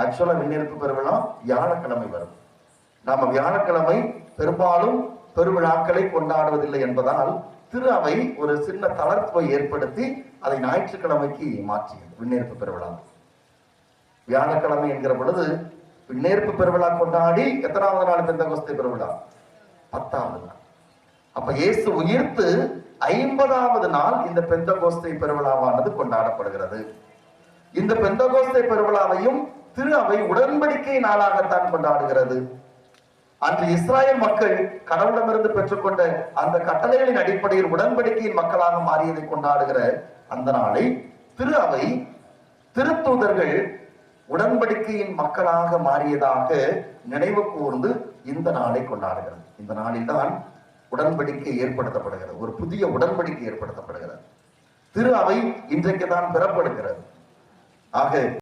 ஆக்சுவலா விண்ணேற்பு பெருவிழா வியாழக்கிழமை வரும். நாம வியாழக்கிழமை பெரும்பாலும் பெருவிழாக்களை கொண்டாடுவதில்லை என்பதால் திரு அவை ஒரு சின்ன தளர்வை ஏற்படுத்தி அதை ஞாயிற்றுக்கிழமைக்கு மாற்றியது. விண்ணேற்பு பெருவிழா வியாழக்கிழமை என்கிற பொழுது விண்ணேற்பு பெருவிழா கொண்டாடி எத்தனாவது நாள் பெந்தகோஸ்தே பெருவிழா? 10வது நாள். அப்ப இயேசு உயிர்த்து 50வது நாள் இந்த பெந்தகோஸ்தே பெருவிழாவானது கொண்டாடப்படுகிறது. இந்த பெந்தகோஸ்தே பெருவிழாவையும் திரு அவை உடன்படிக்கை நாளாகத்தான் கொண்டாடுகிறது. அன்று இஸ்ராயல் மக்கள் கடவுளிடமிருந்து பெற்றுக்கொண்ட அந்த கட்டளைகளின் அடிப்படையில் உடன்படிக்கையின் மக்களாக மாறியதை கொண்டாடுகிற அந்த நாளை திரு அவை திருத்தூதர்கள் உடன்படிக்கையின் மக்களாக மாறியதாக நினைவு கூர்ந்து இந்த நாளை கொண்டாடுகிறது. இந்த நாளில் தான் உடன்படிக்கை ஏற்படுத்தப்படுகிறது, ஒரு புதிய உடன்படிக்கை ஏற்படுத்தப்படுகிறது. திரு அவை இன்றைக்கு தான் பெறப்படுகிறது. ஆக